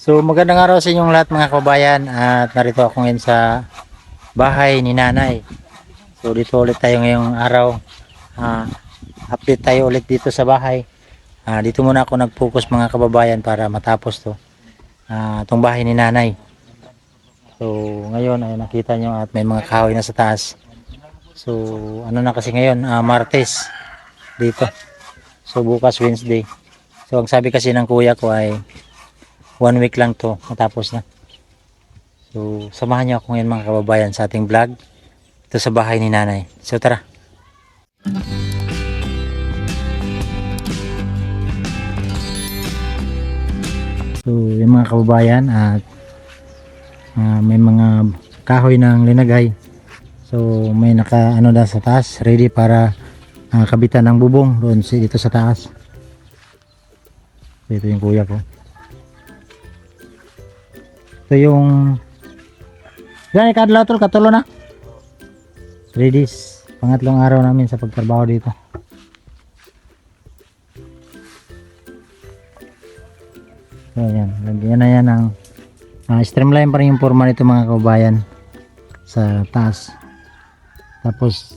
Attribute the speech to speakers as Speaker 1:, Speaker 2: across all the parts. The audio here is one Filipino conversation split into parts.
Speaker 1: So magandang araw sa inyong lahat mga kababayan, at narito ako ngayon sa bahay ni nanay. So dito ulit tayo ngayong araw. Update tayo ulit dito sa bahay. Dito muna ako nag-focus mga kababayan para matapos to. Itong bahay ni nanay. So ngayon ay nakita nyo at may mga kahoy na sa taas. So ano na kasi ngayon, Martes dito. So bukas Wednesday. So ang sabi kasi ng kuya ko ay 1 week lang to matapos na. So samahan niyo ako ngayon mga kababayan sa ating vlog ito sa bahay ni nanay. So tara. So yung mga kababayan at may mga kahoy ng linagay. So may naka ano na sa taas ready para kabitan ng bubong doon dito sa taas. So, ito yung kuya ko. Ito yung yan ikadlaw tol katulo na. Ready, pangatlong araw namin sa pagtrabaho dito. So yan, lagyan na yan ng streamline pa rin yung forma nito mga kababayan sa taas. Tapos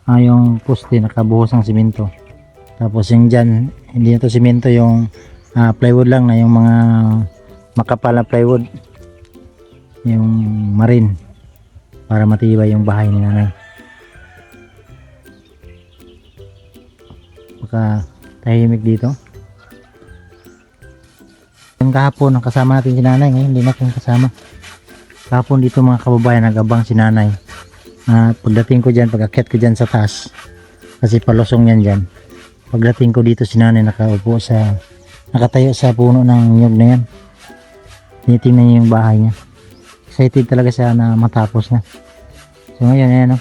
Speaker 1: yung poste nakabuhos ng simento. Tapos yung dyan, hindi na to simento, yung plywood lang na yung mga makapal na plywood, yung marine, para matibay yung bahay ni nanay. Baka tahimik dito. Yung kahapon nakasama natin si nanay, ngayon hindi na kong kasama. Kahapon dito mga kababayan nagabang si nanay. Pagdating ko dyan, pag-akyat ko dyan sa taas, kasi palusong yan dyan. Pagdating ko dito si nanay nakatayo sa puno ng nyug na yan. Tinitingnan niya yung bahay niya. Excited talaga siya na matapos na. So ngayon ayan,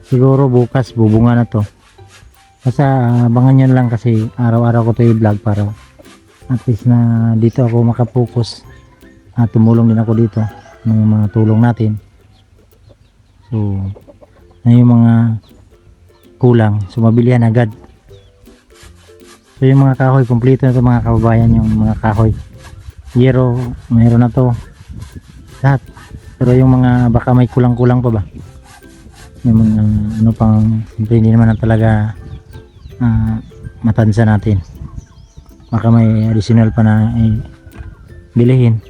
Speaker 1: siguro bukas bubunga na to. Basta abangan nyo lang kasi araw-araw ko to i-vlog para at least na dito ako makapokus. Tumulong din ako dito ng mga tulong natin. So na yung mga kulang, so mabilihan agad. So yung mga kahoy kompleto na to mga kababayan, yung mga kahoy yero mayroon na to lahat. Pero yung mga baka may kulang-kulang pa ba, yung mga ano pang hindi naman na talaga matansa natin, baka may additional pa na bilihin.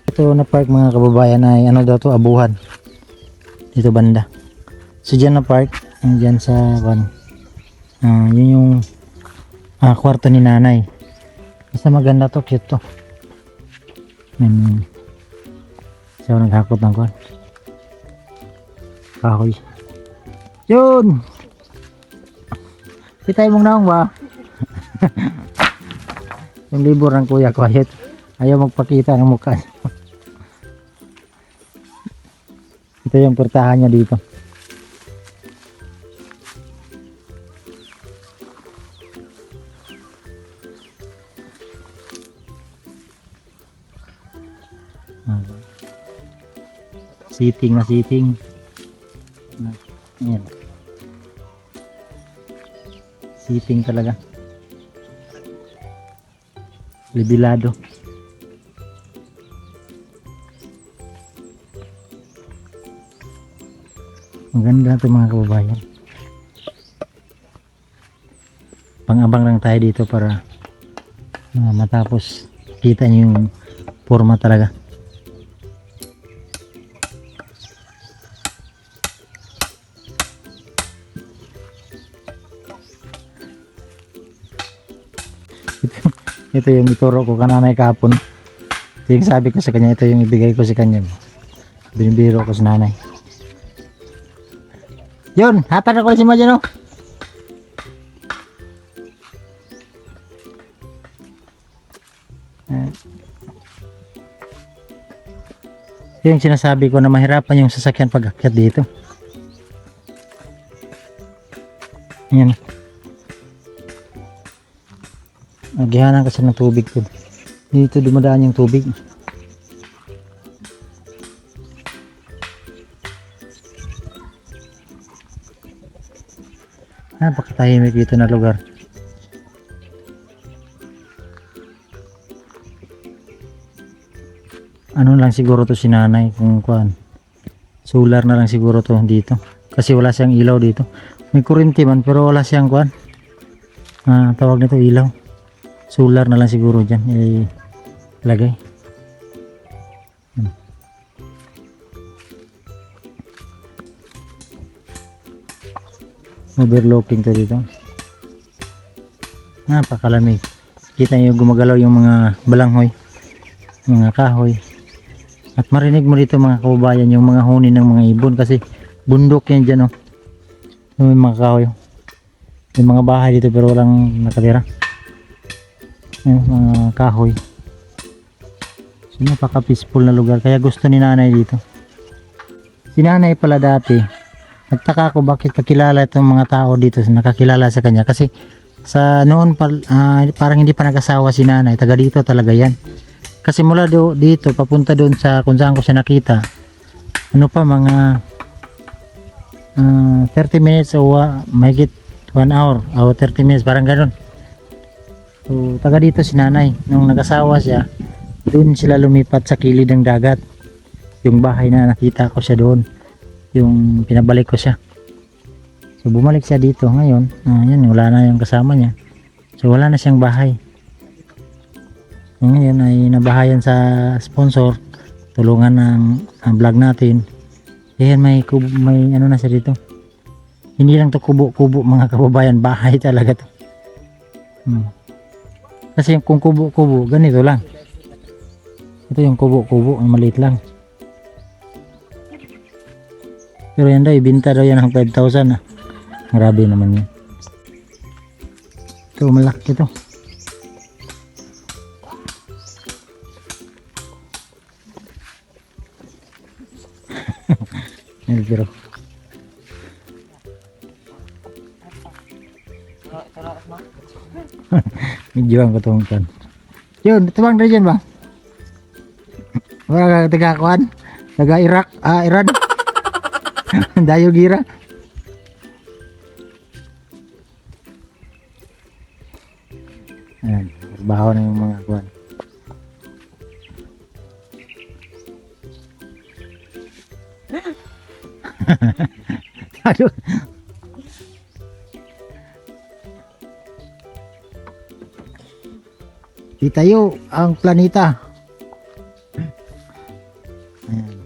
Speaker 1: Ito na park mga kababayan ay ano daw to, abuhan dito banda. So dyan na park, dyan sa yun yung kwarto ni nanay. Basta maganda to, cute to. So naghakot ng kahoy. Yun! Pitay mong naong ba? Yung libur ng kuya ko ayaw magpakita ng mukha. Ito yung portahan niya dito. Sitting na sitting. Ayan. Sitting talaga. Libilado. Maganda ito mga kababayan. Pang-abang lang tayo dito para matapos kita niyo yung forma talaga. Ito yung ituro ko kananay kahapon. Ito yung sabi ko sa kanya, ito yung ibigay ko sa kanya. Binibiro ko sa nanay. Yun, hatad ako si Majan, oh. Yung sinasabi ko na mahirapan yung sasakyan pag-akyat dito. Yan. Nagyahanan kasi ng tubig ko. Dito dumadaan yung tubig. Napakatahimik dito na lugar. ano lang siguro to si nanay kung kuan. Solar na lang siguro to dito. Kasi wala siyang ilaw dito. May kuryente man pero wala siyang kuan. Tawag nito ilaw. Solar na lang siguro dyan ilagay. Overlooking to dito. Napakalamig. Kita niyo gumagalaw yung mga balanghoy, mga kahoy. At marinig mo dito mga kababayan yung mga huni ng mga ibon kasi bundok yan dyan oh. Yung mga kahoy. Yung mga bahay dito pero walang nakatira. Yung mga kahoy. So napaka peaceful na lugar kaya gusto ni nanay dito. Si nanay pala dati, nagtaka ko bakit kakilala itong mga tao dito, nakakilala sa kanya kasi sa noon parang hindi pa nag-asawa si nanay, taga dito talaga yan. Kasi mula dito papunta doon sa kung saan ko siya nakita, ano pa mga 30 minutes o mahigit 1 hour o 30 minutes parang ganoon. So taga dito si nanay, nung nag-asawa siya doon sila lumipat sa kilid ng dagat. Yung bahay na nakita ko siya doon, yung pinabalik ko siya. So bumalik siya dito ngayon. Yan, wala na yung kasama niya. So wala na siyang bahay. So, ngayon ay nabahayan sa sponsor. Tulungan ng vlog natin. Ayan, may ano na siya dito. Hindi lang to kubo-kubo mga kababayan. Bahay talaga to. Kasi kung kubo-kubo, ganito lang. Ito yung kubo-kubo. Maliit lang. Pero yan daw, ibinta daw yan ng 5,000 Grabe naman yan. Ito, malaki ito. Pero medyo ang katungkan. Yun, tumang na dyan ba? Wala ka taga-kuhan? Taga-Iraq, Iran. Dayo gira. Ayan, trabaho na yung mga kuhan. Aduh. Itayo ang planeta. Ayan.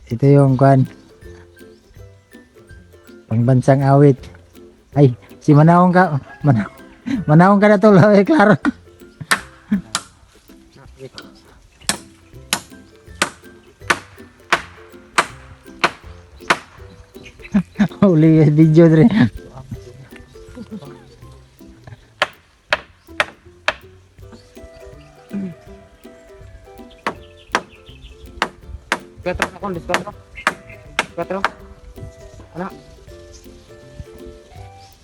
Speaker 1: Ito yung kuhan. Pangbansang awit. Ay, si Manawong ka. Manawong ka na to, klaro. Uli video dre.
Speaker 2: Petro akong discount ko. Petro. Anak.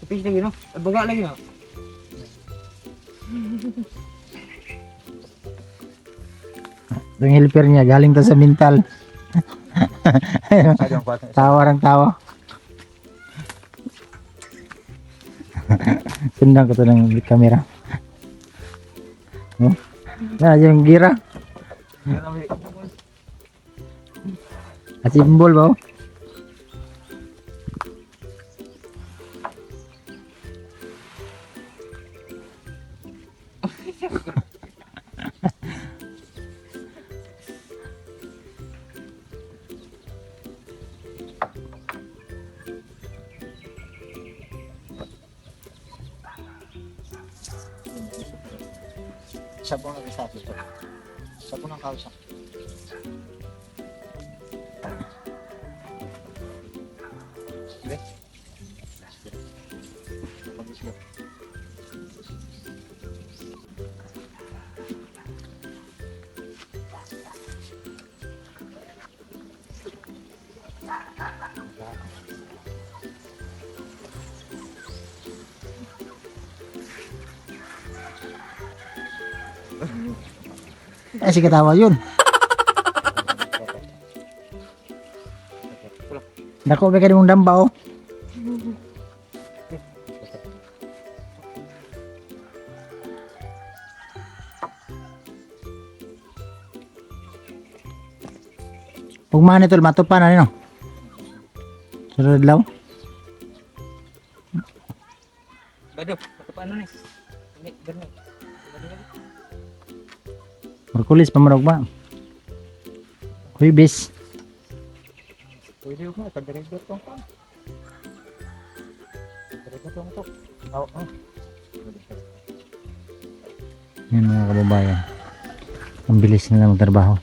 Speaker 2: Tipis lagi no. Baga lagi no.
Speaker 1: Yung helper niya galing to sa mental. Tawa ng tawa. Sundan ko to ng camera. Oh. Yung gira. Simbol ba? Sabon na sa ito. Sabon ng kausa. Sige. Si katawa yun. Dako ba kayo mong damba oh. Ug manitol matupan na nino. Sunod law.
Speaker 2: Bado, paano ni? Ganun.
Speaker 1: Merkulis pamarog ba? Kuibis.
Speaker 2: Pwede ko ka direktor tong pa. Direktor tong to. Oh.
Speaker 1: Yan mga kababayan. Ang bilis nila magtrabaho.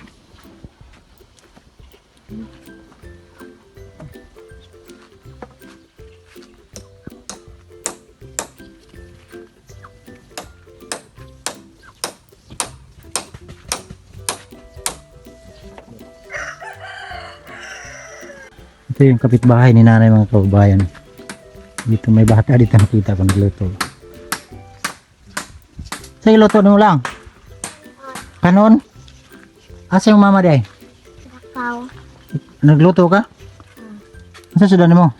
Speaker 1: Ito yung kapitbahay ni nanay mga kababayan. Dito may bata dito nakita ko nagluto. Sige, luto mo lang. Kanon? Asa yung mama di ay?
Speaker 3: Kau.
Speaker 1: Nagluto ka? Asa sudan mo?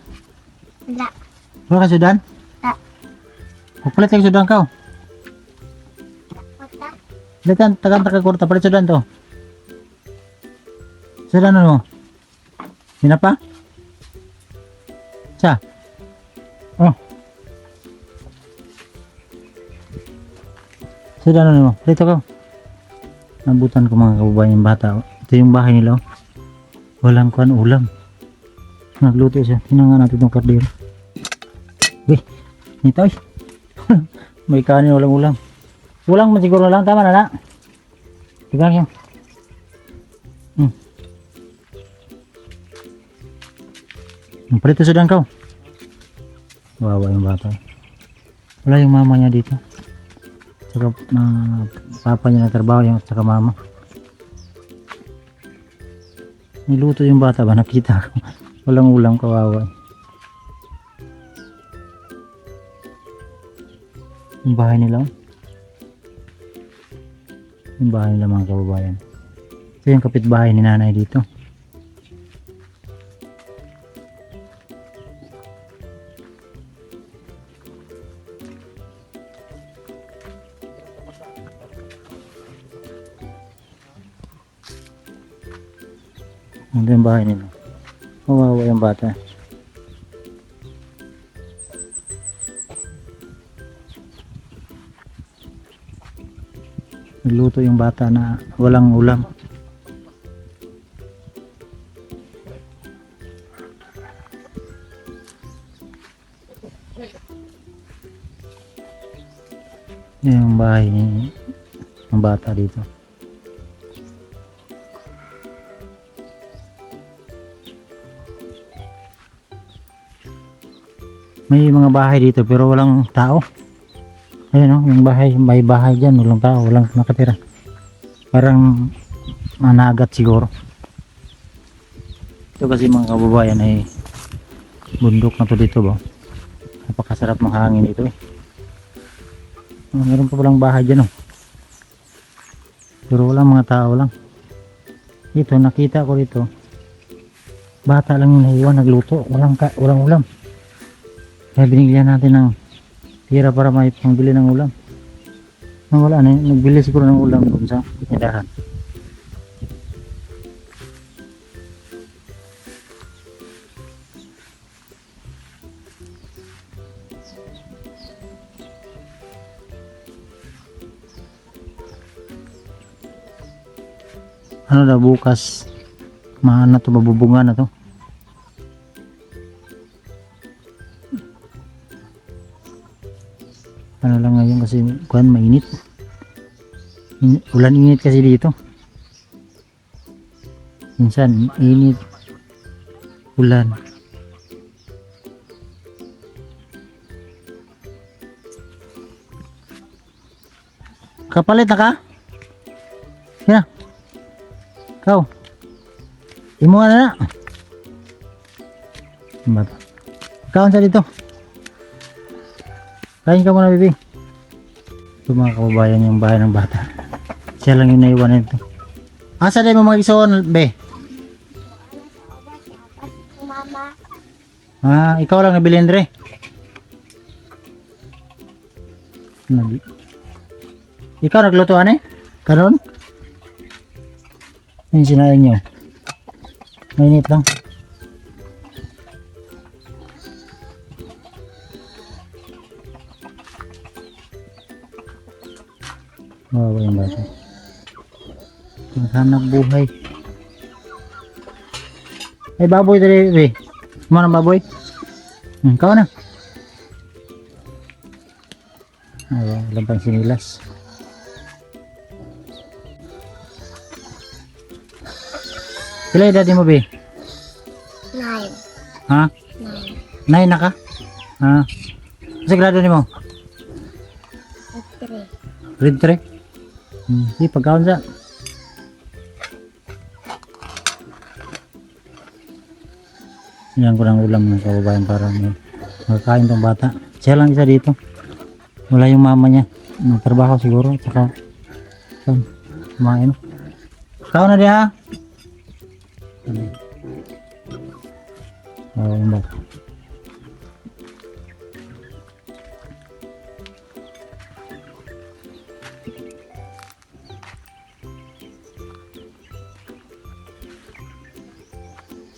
Speaker 3: Wala.
Speaker 1: Wala ka sudan?
Speaker 3: Wala.
Speaker 1: Papalit ka sudan ka.
Speaker 3: Wala.
Speaker 1: Datan, tagang kurta palit sudan to. Sudan mo? Sina pa? Sa? Oh. Sudan mo? Dito ka. Nabutan ko mga kababayan yung bata. Ito yung bahay nila. Walang kuan ulam. Nagluto siya. Tingnan natin itong kardero. Uy, nito ay. May kanin, walang ulam. Ulang man siguro lang. Tama na na. Tignan niyo. Parito sudan ka. Wawa yung bata. Wala yung mama niya dito. Saka papa niya nagtrabaho yung saka mama. Niluto yung bata ba? Nakita ko. Walang ulam, kawawa. Yung bahay nila. Yung bahay nila mga kababayan. Ito yung kapitbahay ni nanay dito. Ito yung bahay nila. Kawawa yung bata. Nagluto yung bata na walang ulam. Yan yung bahay ng bata dito. May mga bahay dito pero walang tao. Ayun o, yung bahay, may bahay dyan, walang tao, walang nakatira. Parang managat siguro. Ito kasi mga kababayan ay bundok na to dito ba. Napakasarap ng hangin dito eh. Meron pa palang bahay dyan o. Pero walang mga tao lang. Dito, nakita ko dito. Bata lang yung naiwan, nagluto, walang ulam. Kaya binigyan natin ng tira para may pangbili ng ulam. Wala na, nagbili siguro ng ulam doon sa tindahan. Ano daw bukas? Maana to, mabubunga na to. Ano lang ngayon kasi kuan mainit. Ulan init kasi dito. Minsan init, ulan. Kapalit na ka? Yan. Kau. Imo na. Bata. Kaon sa dito. Kain ka muna, bibi. Ito mga kababayan yung bahay ng bata. Siya lang yung naiwan nito. Asa din mo mga ison, be?
Speaker 3: Mama.
Speaker 1: Ah, ikaw lang nabili Andre. Ikaw naglutuan eh? Karon? Yung sinain nyo. Mainit lang. Mawawa yung bata. Naghanap buhay. Ay, baboy dali, be. Kumana baboy? Kau na. Ay, walang pang sinilas. Sila yung daddy mo, be?
Speaker 3: 9.
Speaker 1: Ha?
Speaker 3: 9.
Speaker 1: 9 na ka? Ha? Sa grado ni mo?
Speaker 3: 3.
Speaker 1: Grade 3? Di, pagkaon sa. Yan ko ng ulam ng kababayan para magkain tong bata. Siya lang isa dito. Wala yung mama niya. Nagtrabaho siguro. Tsaka kumain. Kaon na diya. Oh, yung bata.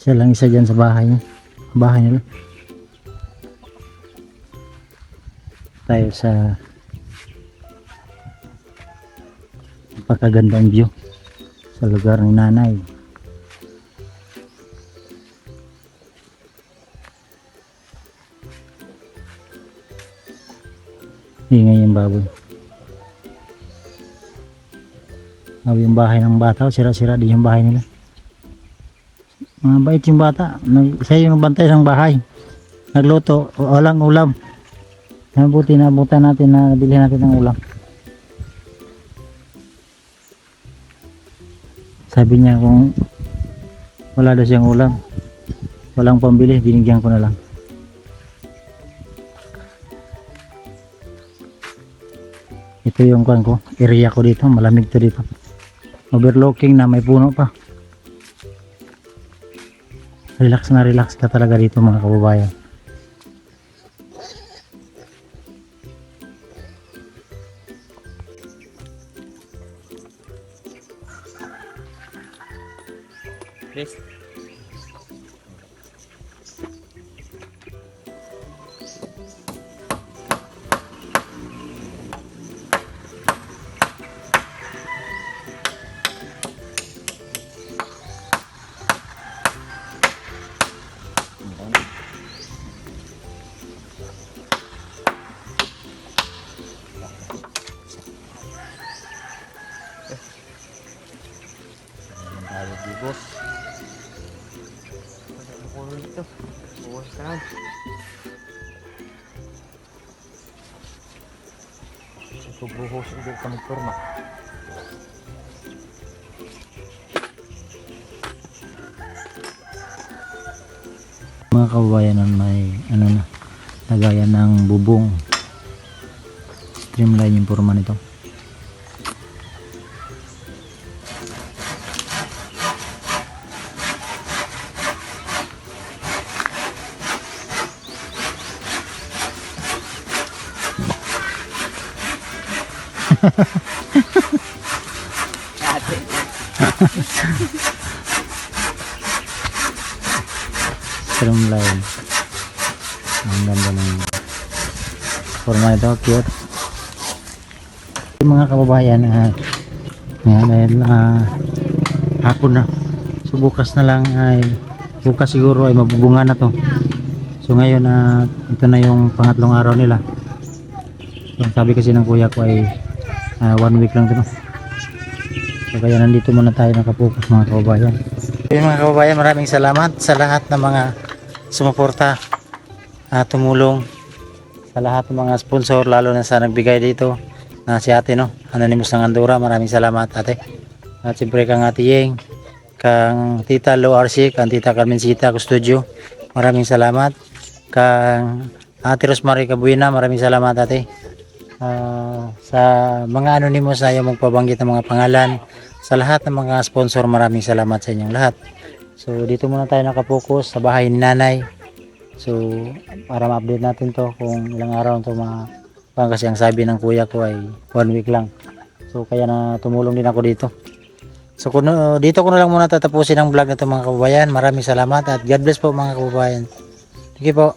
Speaker 1: Siya lang isa dyan sa bahay niya. Bahay nila. Tayo sa napakagandang view sa lugar ng nanay. Ingay yung baboy. Yung bahay ng bata, sira-sira din yung bahay nila. Mabait yung bata. Siya yung bantay ng bahay. Nagluto, walang ulam. Mabuti na abutan natin na bilhin natin ng ulam. Sabi niya kung wala daw siyang ulam, walang pambili, binigyan ko na lang. Ito yung kuan ko, area ko dito, malamig to dito. Overlooking na may puno pa. Relax na relax ka talaga dito mga kababayan.
Speaker 2: Please.
Speaker 1: Tayo bibos.
Speaker 2: Puno dito. Buwas na.
Speaker 1: Ito buhos ulit kami forma. Mga kababayan, may ano na, lagayan ng bubong. Streamline yung forma nito.
Speaker 2: Ate.
Speaker 1: Streamline. Ang ganda ng forma nito, cute. Mga kababayan, dahil hapon na, so bukas na lang ay bukas siguro ay mabubunga na to. So ngayon ito na yung pangatlong araw nila. So, sabi kasi ng kuya ko ay 1 week lang ito. So kaya nandito muna tayo nakapokus mga kababayan. Yun mga kababayan, maraming salamat sa lahat ng mga sumuporta, tumulong, sa lahat ng mga sponsor, lalo na sa nagbigay dito na si ate, no, Anonymous ng Andorra. Maraming salamat ate. At siyempre kang ate Yeng, kang tita Lo RC, kang tita Carmencita Custodio, maraming salamat. Kang ate Rosemary Cabuena, maraming salamat ate. Sa mga anonymous na yung magpabanggit ng mga pangalan, sa lahat ng mga sponsor, maraming salamat sa inyong lahat. So dito muna tayo nakapokus sa bahay ni nanay. So para ma-update natin to kung ilang araw to kasi ang sabi ng kuya ko ay 1 week lang. So kaya na tumulong din ako dito. So So dito ko na lang muna tatapusin ang vlog na ito mga kababayan. Maraming salamat at God bless po mga kababayan. Sige po.